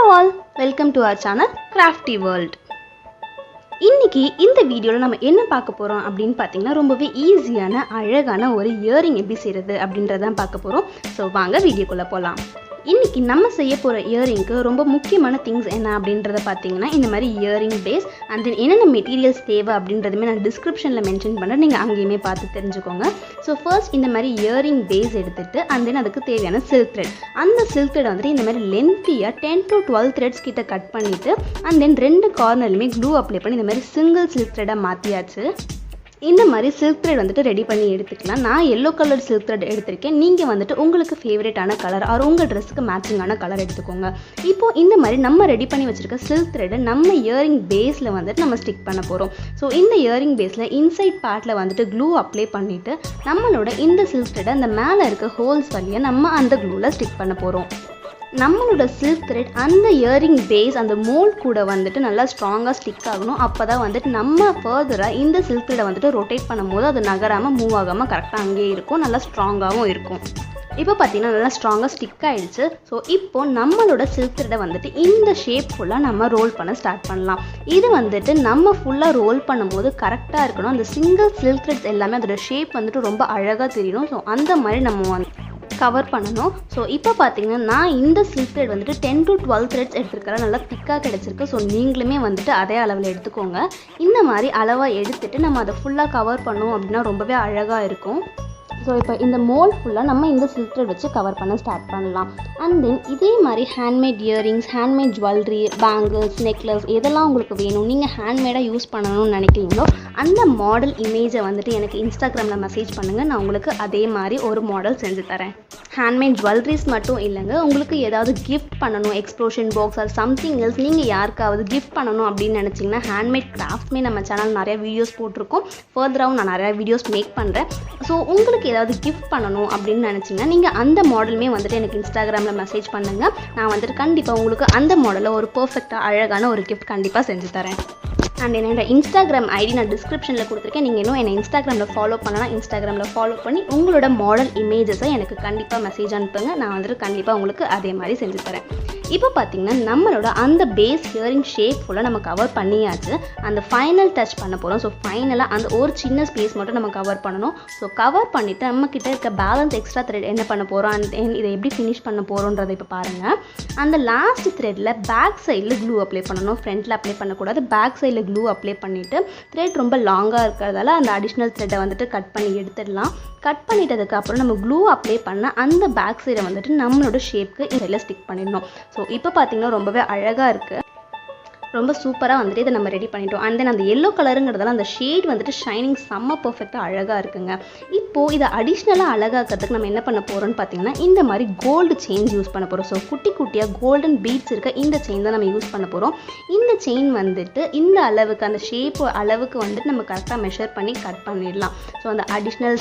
all, welcome to our channel Craftiiee World. இன்னைக்கு இந்த வீடியோல நம்ம என்ன பார்க்க போறோம் அப்படினு பாத்தீங்கன்னா ரொம்பவே ஈஸியான அழகான ஒரு இயரிங் எப்படி செய்யறது அப்படின்றத பார்க்க போறோம். சோ வாங்க வீடியோக்குள்ள போலாம். இன்னைக்கு நம்ம செய்ய போற இயரிங்க்கு ரொம்ப முக்கியமான திங்ஸ் என்ன அப்படின்றத பாத்தீங்கன்னா இந்த மாதிரி இயரிங் பேஸ் and then என்னென்ன மெட்டீரியல்ஸ் தேவை அப்படின்றதுமே நான் டிஸ்கிரிப்ஷன்ல மென்ஷன் பண்றேன், நீங்க அங்கேயுமே பார்த்து தெரிஞ்சுக்கோங்க. ஸோ ஃபர்ஸ்ட் இந்த மாதிரி இயரிங் பேஸ் எடுத்துட்டு and then அதுக்கு தேவையான சில்க் த்ரெட், அந்த சில்க் த்ரெட் வந்துட்டு இந்த மாதிரி லென்த்தியா 10 to 12 த்ரெட்ஸ் கிட்ட கட் பண்ணிட்டு and then ரெண்டு கார்னர்லயுமே க்ளூ அப்ளை பண்ணி இந்த மாதிரி சிங்கிள் சில்க் த்ரெட்டா மாத்தியாச்சு. இந்த மாதிரி சில்க் த்ரெட் வந்துட்டு ரெடி பண்ணி எடுத்துக்கலாம். நான் எல்லோ கலர் சில்க் த்ரெட் எடுத்திருக்கேன். நீங்கள் வந்துட்டு உங்களுக்கு ஃபேவரட்டான கலர் ஆர் உங்கள் ட்ரெஸ்ஸுக்கு மேட்சிங்கான கலர் எடுத்துக்கோங்க. இப்போ இந்த மாதிரி நம்ம ரெடி பண்ணி வச்சிருக்க சில்க் த்ரெட்டை நம்ம இயரிங் பேஸில் வந்துட்டு நம்ம ஸ்டிக் பண்ண போகிறோம். ஸோ இந்த இயரிங் பேஸில் இன்சைட் பார்ட்டில் வந்துட்டு க்ளூ அப்ளை பண்ணிவிட்டு நம்மளோட இந்த சில்க் த்ரெட்டை அந்த மேலே இருக்க ஹோல்ஸ் வழியாக நம்ம அந்த க்ளூவில் ஸ்டிக் பண்ண போகிறோம். நம்மளோட சில்க் த்ரெட் அந்த இயரிங் பேஸ் அந்த மோல்ட் கூட வந்துட்டு நல்லா ஸ்ட்ராங்காக ஸ்டிக் ஆகணும். அப்போ தான் வந்துட்டு நம்ம ஃபர்தராக இந்த சில்க் த்ரெட்டை வந்துட்டு ரொட்டேட் பண்ணும்போது அது நகராமல் மூவ் ஆகாமல் கரெக்டாக அங்கேயே இருக்கும், நல்லா ஸ்ட்ராங்காகவும் இருக்கும். இப்போ பார்த்தீங்கன்னா நல்லா ஸ்ட்ராங்காக ஸ்டிக் ஆகிடுச்சு. ஸோ இப்போ நம்மளோட சில்க் த்ரெட்டை வந்துட்டு இந்த ஷேப் ஃபுல்லாக நம்ம ரோல் பண்ண ஸ்டார்ட் பண்ணலாம். இது வந்துட்டு நம்ம ஃபுல்லாக ரோல் பண்ணும்போது கரெக்டாக இருக்கணும். அந்த சிங்கிள் சில்க் த்ரெட்ஸ் எல்லாமே அதோட ஷேப் வந்துட்டு ரொம்ப அழகாக தெரியணும். ஸோ அந்த மாதிரி நம்ம கவர் பண்ணணும். ஸோ இப்போ பார்த்தீங்கன்னா நான் இந்த சில்க் த்ரெட் வந்துட்டு 10 to 12 த்ரெட்ஸ் எடுத்துருக்கிறேன், நல்லா திக்காக கிடச்சிருக்கு. ஸோ நீங்களுமே வந்துட்டு அதே அளவில் எடுத்துக்கோங்க. இந்த மாதிரி அளவாக எடுத்துகிட்டு நம்ம அதை ஃபுல்லாக கவர் பண்ணோம் அப்படின்னா ரொம்பவே அழகாக இருக்கும். ஸோ இப்போ இந்த மோல்ட் ஃபுல்லாக நம்ம இந்த சில்க் த்ரெட் வச்சு கவர் பண்ண ஸ்டார்ட் பண்ணலாம். அண்ட் தென் இதே மாதிரி handmade earrings, handmade jewellery, bangles, necklace எதெல்லாம் உங்களுக்கு வேணும், நீங்கள் ஹேண்ட்மேடாக யூஸ் பண்ணணும்னு நினைக்கிறீங்களோ அந்த மாடல் இமேஜை வந்துட்டு எனக்கு இன்ஸ்டாகிராமில் மெசேஜ் பண்ணுங்கள். நான் உங்களுக்கு அதே மாதிரி ஒரு மாடல் செஞ்சு தரேன். ஹேண்ட்மேட் ஜுவல்லரிஸ் மட்டும் இல்லைங்க, உங்களுக்கு ஏதாவது கிஃப்ட் பண்ணணும், explosion box or something else நீங்கள் யாருக்காவது கிஃப்ட் பண்ணணும் அப்படின்னு நினச்சிங்கன்னா ஹேண்ட்மேட் கிராஃப்ட்மே நம்ம சேனல் நிறையா வீடியோஸ் போட்டிருக்கோம். ஃபர்தராகவும் நான் நிறையா வீடியோஸ் மேக் பண்ணுறேன். ஸோ உங்களுக்கு ஏதாவது கிஃப்ட் பண்ணணும் அப்படின்னு நினச்சிங்கன்னா நீங்கள் அந்த மாடலுமே வந்துட்டு எனக்கு இன்ஸ்டாகிராமில் மெசேஜ் பண்ணுங்கள். நான் வந்துட்டு கண்டிப்பாக உங்களுக்கு அந்த மாடலில் ஒரு பர்ஃபெக்டாக அழகான ஒரு கிஃப்ட் கண்டிப்பாக செஞ்சு தரேன். அண்ட் என்னோட இன்ஸ்டாகிராம் ஐடி நான் டிஸ்கிரிப்ஷனில் கொடுத்துருக்கேன். நீங்கள் இன்னும் என்னை இன்ஸ்டாகிராமில் ஃபாலோ பண்ணலாம். இன்ஸ்டாகிராமில் ஃபாலோ பண்ணி உங்களோட மாடல் இமேஜஸை எனக்கு கண்டிப்பாக மெசேஜ் அனுப்புங்க. நான் வந்துட்டு கண்டிப்பாக உங்களுக்கு அதே மாதிரி செஞ்சு தரேன். இப்போ பார்த்தீங்கன்னா நம்மளோட அந்த பேஸ் இயரிங் ஷேப் ஃபுல்லாக நம்ம கவர் பண்ணியாச்சு. அந்த ஃபைனல் டச் பண்ண போகிறோம். ஸோ ஃபைனலாக அந்த ஒரு சின்ன ஸ்பேஸ் மட்டும் நம்ம கவர் பண்ணணும். ஸோ கவர் பண்ணிவிட்டு நம்மக்கிட்ட இருக்க பேலன்ஸ் எக்ஸ்ட்ரா த்ரெட் என்ன பண்ண போகிறோம் அண்ட் இதை எப்படி ஃபினிஷ் பண்ண போகிறோன்றதை இப்போ பாருங்கள். அந்த லாஸ்ட் த்ரெட்டில் பேக் சைடில் க்ளூ அப்ளை பண்ணணும். ஃப்ரண்ட்டில் அப்ளை பண்ணக்கூடாது, பேக் சைடில் க்ளூ அப்ளை பண்ணிவிட்டு த்ரெட் ரொம்ப லாங்காக இருக்கிறதால அந்த அடிஷ்னல் த்ரெட்டை வந்துட்டு கட் பண்ணி எடுத்துடலாம். கட் பண்ணிட்டதுக்கப்புறம் நம்ம க்ளூ அப்ளை பண்ண அந்த பேக் சைடை வந்துட்டு நம்மளோட ஷேப்க்கு இதில் ஸ்டிக் பண்ணிடணும். ஸோ இப்போ பார்த்தீங்கன்னா ரொம்பவே அழகாக இருக்குது, ரொம்ப சூப்பராக வந்துட்டு இதை நம்ம ரெடி பண்ணிட்டோம். அண்ட் தென் அந்த எல்லோ கலருங்கிறதால அந்த ஷேட் வந்துட்டு ஷைனிங் செம்ம பர்ஃபெக்டாக அழகாக இருக்குங்க. இப்போது இதை அடிஷ்னலாக அழகாக்கிறதுக்கு நம்ம என்ன பண்ண போகிறோம்னு பார்த்தீங்கன்னா இந்த மாதிரி கோல்டு செயின் யூஸ் பண்ண போகிறோம். ஸோ குட்டி குட்டியாக கோல்டன் பீட்ஸ் இருக்க இந்த செயின் தான் நம்ம யூஸ் பண்ண போகிறோம். இந்த செயின் வந்துட்டு இந்த அளவுக்கு அந்த ஷேப் அளவுக்கு வந்துட்டு நம்ம கரெக்டாக மெஷர் பண்ணி கட் பண்ணிடலாம். ஸோ அந்த அடிஷ்னல்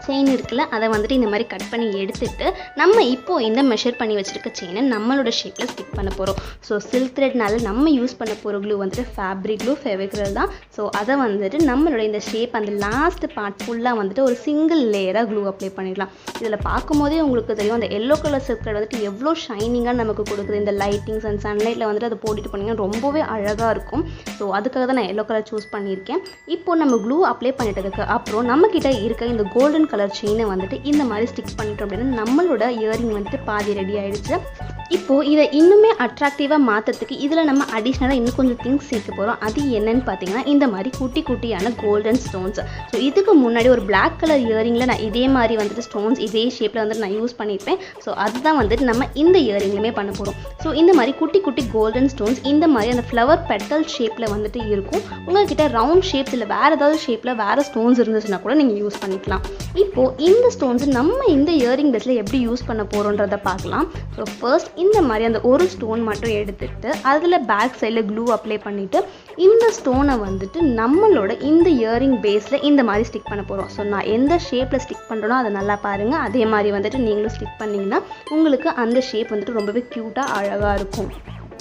செயின் இருக்குல்ல அதை வந்துட்டு இந்த மாதிரி கட் பண்ணி எடுத்துட்டு நம்ம இப்போது இந்த மெஷர் பண்ணி வச்சுருக்க செயினை நம்மளோட ஷேப்பில் ஸ்டிக் பண்ண போகிறோம். ஸோ சில்க் த்ரெட்னால நம்ம யூஸ் பண்ண போகிற க்ளூ வந்துட்டு ஃபேப்ரிக் க்ளூ, ஃபெவிக்ரில் தான். ஸோ அதை வந்துட்டு நம்மளோட இந்த ஷேப் அந்த லாஸ்ட் பார்ட் ஃபுல்லாக வந்துட்டு ஒரு சிங்கிள் லேயராக க்ளூ அப்ளை பண்ணிடலாம். இதில் பார்க்கும்போதே உங்களுக்கு தெரியும் அந்த எல்லோ கலர் சில்க் த்ரெட் வந்துட்டு எவ்வளோ ஷைனிங்காக நமக்கு கொடுக்குது. இந்த லைட்டிங்ஸ் அண்ட் சன்லைட்டில் வந்துட்டு அதை போட்டுட்டு போனீங்கன்னா ரொம்பவே அழகாக இருக்கும். ஸோ அதுக்காக தான் நான் எல்லோ கலர் சூஸ் பண்ணியிருக்கேன். இப்போ நம்ம க்ளூ அப்ளை பண்ணிட்டதுக்கு அப்புறம் நம்மக்கிட்ட இருக்க இந்த கோல்டன் கலர் செயினை வந்துட்டு இந்த மாதிரி ஸ்டிக் பண்ணிட்டோம் அப்படின்னா நம்மளோட இயரிங் வந்துட்டு பாதி ரெடி ஆயிடுச்சு. இப்போது இதை இன்னுமே அட்ராக்டிவாக மாற்றுறதுக்கு இதில் நம்ம அடிஷ்னலாக இன்னும் கொஞ்சம் திங்ஸ் சேர்க்க போகிறோம். அது என்னன்னு பார்த்தீங்கன்னா இந்த மாதிரி குட்டி குட்டியான கோல்டன் ஸ்டோன்ஸ். ஸோ இதுக்கு முன்னாடி ஒரு பிளாக் கலர் இயரிங்கில் நான் இதே மாதிரி வந்துட்டு ஸ்டோன்ஸ் இதே ஷேப்பில் வந்துட்டு நான் யூஸ் பண்ணியிருப்பேன். ஸோ அதுதான் வந்துட்டு நம்ம இந்த இயரிங்லையுமே பண்ண போகிறோம். ஸோ இந்த மாதிரி குட்டி குட்டி கோல்டன் ஸ்டோன்ஸ் இந்த மாதிரி அந்த ஃப்ளவர் பெட்டல் ஷேப்பில் வந்துட்டு இருக்கும். உங்கள்கிட்ட ரவுண்ட் ஷேப்ஸ் இல்லை வேறு ஏதாவது ஷேப்பில் வேறு ஸ்டோன்ஸ் இருந்துச்சுன்னா கூட நீங்கள் யூஸ் பண்ணிக்கலாம். இப்போது இந்த ஸ்டோன்ஸ் நம்ம இந்த இயரிங் பேஸில் எப்படி யூஸ் பண்ண போகிறோன்றதை பார்க்கலாம். ஸோ ஃபர்ஸ்ட் இந்த மாதிரி அந்த ஒரு ஸ்டோன் மட்டும் எடுத்துட்டு அதில் பேக் சைடில் க்ளூ அப்ளை பண்ணிவிட்டு இந்த ஸ்டோனை வந்துட்டு நம்மளோட இந்த இயரிங் பேஸில் இந்த மாதிரி ஸ்டிக் பண்ண போகிறோம். ஸோ நான் எந்த ஷேப்பில் ஸ்டிக் பண்ணுறனோ அதை நல்லா பாருங்கள். அதே மாதிரி வந்துட்டு நீங்களும் ஸ்டிக் பண்ணிங்கன்னா உங்களுக்கு அந்த ஷேப் வந்துட்டு ரொம்பவே க்யூட்டாக அழகாக இருக்கும்.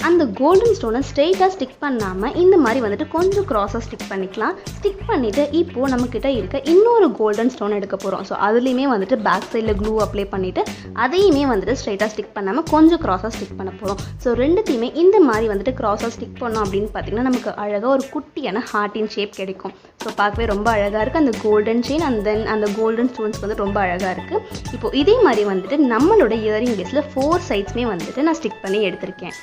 அந்த கோல்டன் ஸ்டோனை ஸ்ட்ரெயிட்டாக ஸ்டிக் பண்ணாமல் இந்த மாதிரி வந்துட்டு கொஞ்சம் க்ராஸாக ஸ்டிக் பண்ணிக்கலாம். ஸ்டிக் பண்ணிவிட்டு இப்போது நம்மக்கிட்ட இருக்க இன்னொரு கோல்டன் ஸ்டோன் எடுக்க போகிறோம். ஸோ அதுலேயுமே வந்துட்டு பேக் சைடில் க்ளூ அப்ளை பண்ணிவிட்டு அதையுமே வந்துட்டு ஸ்ட்ரெயிட்டாக ஸ்டிக் பண்ணாமல் கொஞ்சம் க்ராஸாக ஸ்டிக் பண்ண போகிறோம். ஸோ ரெண்டுத்தையுமே இந்த மாதிரி வந்துட்டு க்ராஸாக ஸ்டிக் பண்ணோம் அப்படின்னு பார்த்தீங்கன்னா நமக்கு அழகாக ஒரு குட்டியான ஹார்ட்டின் ஷேப் கிடைக்கும். ஸோ பார்க்கவே ரொம்ப அழகாக இருக்குது. அந்த கோல்டன் செயின் அண்ட் தென் அந்த கோல்டன் ஸ்டோன்ஸ் வந்து ரொம்ப அழகாக இருக்குது. இப்போது இதே மாதிரி வந்துட்டு நம்மளோட இயரிங் பேஸில் 4 சைட்ஸுமே வந்துட்டு நான் ஸ்டிக் பண்ணி எடுத்திருக்கேன்.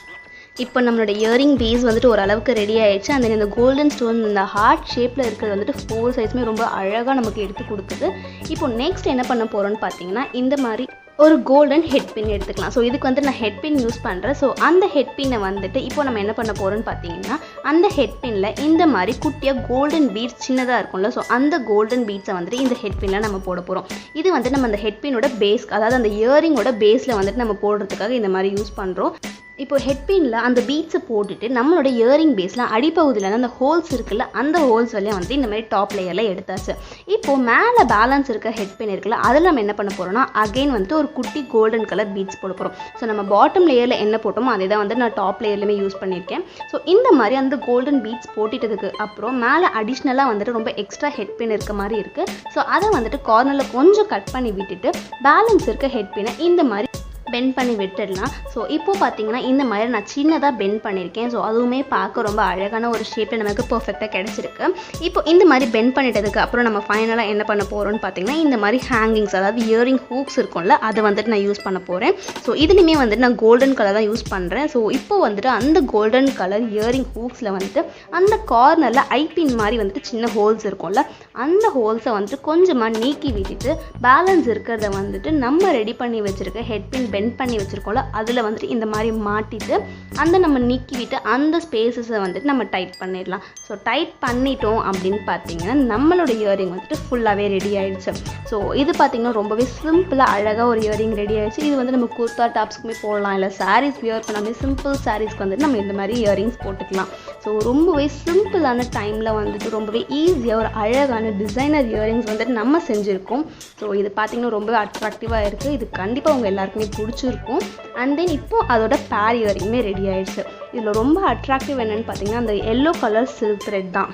இப்போ நம்மளோட இயரிங் பேஸ் வந்துட்டு ஓரளவுக்கு ரெடி ஆகிடுச்சு. அந்த இந்த கோல்டன் ஸ்டோன் இந்த ஹார்ட் ஷேப்பில் இருக்கிறது வந்துட்டு 4 சைஸுமே ரொம்ப அழகாக நமக்கு எடுத்து கொடுக்குது. இப்போ நெக்ஸ்ட் என்ன பண்ண போகிறோன்னு பார்த்தீங்கன்னா இந்த மாதிரி ஒரு கோல்டன் ஹெட் பின் எடுத்துக்கலாம். ஸோ இதுக்கு வந்துட்டு நான் ஹெட் பின் யூஸ் பண்ணுறேன். ஸோ அந்த ஹெட் பின்னை வந்துட்டு இப்போ நம்ம என்ன பண்ண போகிறோன்னு பார்த்தீங்கன்னா அந்த ஹெட் பின்னில் இந்த மாதிரி குட்டியாக கோல்டன் பீட்ஸ் சின்னதாக இருக்கும்ல, ஸோ அந்த கோல்டன் பீட்ஸை வந்துட்டு இந்த ஹெட் பின்னில் நம்ம போட போகிறோம். இது வந்துட்டு நம்ம அந்த ஹெட் பின்னோட பேஸ், அதாவது அந்த இயரிங்கோட பேஸில் வந்துட்டு நம்ம போடுறதுக்காக இந்த மாதிரி யூஸ் பண்ணுறோம். இப்போ ஹெட் பின்னில் அந்த பீட்ஸை போட்டுட்டு நம்மளோட இயரிங் பேஸில் அடிப்பகுதியில் அந்த ஹோல்ஸ் இருக்குல்ல, அந்த ஹோல்ஸ் வழியாக வந்துட்டு இந்த மாதிரி டாப் லேயரில் எடுத்தாச்சு. இப்போது மேலே பேலன்ஸ் இருக்க ஹெட் பின் இருக்குல்ல, அதில் நம்ம என்ன பண்ண போகிறோம்னா அகைன் வந்துட்டு ஒரு குட்டி கோல்டன் கலர் பீட்ஸ் போட போகிறோம். ஸோ நம்ம பாட்டம் லேயரில் என்ன போட்டோமோ அதே தான் வந்து நான் டாப் லேயர்லையுமே யூஸ் பண்ணியிருக்கேன். ஸோ இந்த மாதிரி அந்த கோல்டன் பீட்ஸ் போட்டுட்டதுக்கு அப்புறம் மேலே அடிஷ்னலாக வந்துட்டு ரொம்ப எக்ஸ்ட்ரா ஹெட் பின் இருக்க மாதிரி இருக்குது. ஸோ அதை வந்துட்டு கார்னரில் கொஞ்சம் கட் பண்ணி விட்டுட்டு பேலன்ஸ் இருக்க ஹெட் பின்னை இந்த மாதிரி பெண்ட் பண்ணி விட்டுடலாம். ஸோ இப்போது பார்த்தீங்கன்னா இந்த மாதிரி நான் சின்னதாக பெண்ட் பண்ணியிருக்கேன். ஸோ அதுவுமே பார்க்க ரொம்ப அழகான ஒரு ஷேப்பில் நமக்கு பர்ஃபெக்டாக கிடச்சிருக்கு. இப்போ இந்த மாதிரி பெண்ட் பண்ணிட்டதுக்கு அப்புறம் நம்ம ஃபைனலாக என்ன பண்ண போகிறோம்னு பார்த்தீங்கன்னா இந்த மாதிரி ஹேங்கிங்ஸ், அதாவது இயரிங் ஹூக்ஸ் இருக்கும்ல, அதை வந்துட்டு நான் யூஸ் பண்ண போகிறேன். ஸோ இதுலேயுமே வந்துட்டு நான் கோல்டன் கலர் தான் யூஸ் பண்ணுறேன். ஸோ இப்போ வந்துட்டு அந்த கோல்டன் கலர் இயரிங் ஹூக்ஸில் வந்துட்டு அந்த கார்னரில் ஐபின் மாதிரி வந்துட்டு சின்ன ஹோல்ஸ் இருக்கும்ல, அந்த ஹோல்ஸை வந்துட்டு கொஞ்சமாக நீக்கி விட்டுட்டு பேலன்ஸ் இருக்கிறத வந்துட்டு நம்ம ரெடி பண்ணி வச்சுருக்க ஹெட் பின் பெண்ட் பண்ணி வச்சுருக்கோம்ல, அதில் வந்துட்டு இந்த மாதிரி மாட்டிட்டு அந்த நம்ம நீக்கிவிட்டு அந்த ஸ்பேஸஸை வந்துட்டு நம்ம டைட் பண்ணிடலாம். ஸோ டைட் பண்ணிட்டோம் அப்படின்னு பார்த்தீங்கன்னா நம்மளோட இயரிங் வந்துட்டு ஃபுல்லாகவே ரெடி ஆகிடுச்சு. ஸோ இது பார்த்திங்கன்னா ரொம்பவே சிம்பிளாக அழகாக ஒரு இயரிங் ரெடி ஆகிடுச்சு. இது வந்து நம்ம குர்த்தா டாப்ஸ்க்குமே போடலாம், இல்லை சாரீஸ் வியர் பண்ணாமே சிம்பிள் சாரீஸ்க்கு வந்துட்டு நம்ம இந்த மாதிரி இயரிங்ஸ் போட்டுக்கலாம். ஸோ ரொம்பவே சிம்பிளான டைமில் வந்துட்டு ரொம்பவே ஈஸியாக ஒரு அழகான டிசைனர் இயரிங்ஸ் வந்துட்டு நம்ம செஞ்சுருக்கோம். ஸோ இது பார்த்திங்கன்னா ரொம்பவே அட்ராக்டிவாக இருக்குது. இது கண்டிப்பாக உங்கள் எல்லாருக்குமே பிடிச்சிருக்கும். அண்ட் தென் இப்போ அதோட பேர் இயரிங்குமே ரெடி ஆயிடுச்சு. இதில் ரொம்ப அட்ராக்டிவ் என்னென்னு பார்த்தீங்கன்னா அந்த எல்லோ கலர் சில்க் த்ரெட் தான்.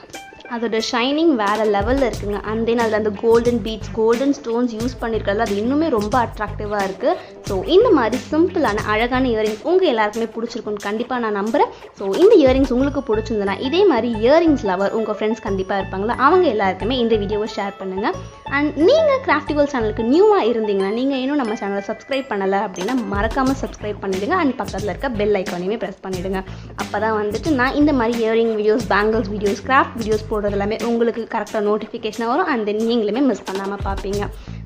அதோட ஷைனிங் வேறு லெவலில் இருக்குங்க. அண்ட் தென் அதில் அந்த golden beads, golden stones use பண்ணியிருக்கிறது அது இன்னுமே ரொம்ப அட்ராக்டிவாக இருக்குது. ஸோ இந்த மாதிரி சிம்பிளான அழகான இயரிங்ஸ் உங்கள் எல்லாருக்குமே பிடிச்சிருக்குன்னு கண்டிப்பாக நான் நம்புகிறேன். ஸோ இந்த இயரிங்ஸ் உங்களுக்கு பிடிச்சிருந்தனா இதே மாதிரி இயரிங்ஸ் லவர் உங்கள் ஃப்ரெண்ட்ஸ் கண்டிப்பாக இருப்பாங்களா, அவங்க எல்லாருக்குமே இந்த வீடியோவை ஷேர் பண்ணுங்கள். அண்ட் நீங்கள் கிராஃப்டிவ் சேனலுக்கு நியூவாக இருந்தீங்கன்னா, நீங்கள் இன்னும் நம்ம சேனலை சப்ஸ்கிரைப் பண்ணலை அப்படின்னா மறக்காமல் சப்ஸ்கிரைப் பண்ணிவிடுங்க. அண்ட் பக்கத்தில் இருக்க பெல் ஐக்கானையுமே ப்ரெஸ் பண்ணிவிடுங்க. அப்போ தான் வந்துட்டு நான் இந்த மாதிரி earring videos, bangles videos, craft videos போடுறது எல்லாமே உங்களுக்கு கரெக்டாக நோட்டிஃபிகேஷனாக வரும். அண்ட் தென் நீங்களுமே மிஸ் பண்ணாமல் பார்ப்பீங்க.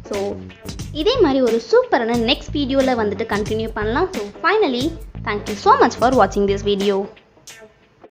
ஸோ இதே மாதிரி ஒரு சூப்பரான நெக்ஸ்ட் வீடியோவில் வந்துட்டு கண்டினியூ பண்ணலாம். So finally thank you so much for வாட்சிங் திஸ் வீடியோ.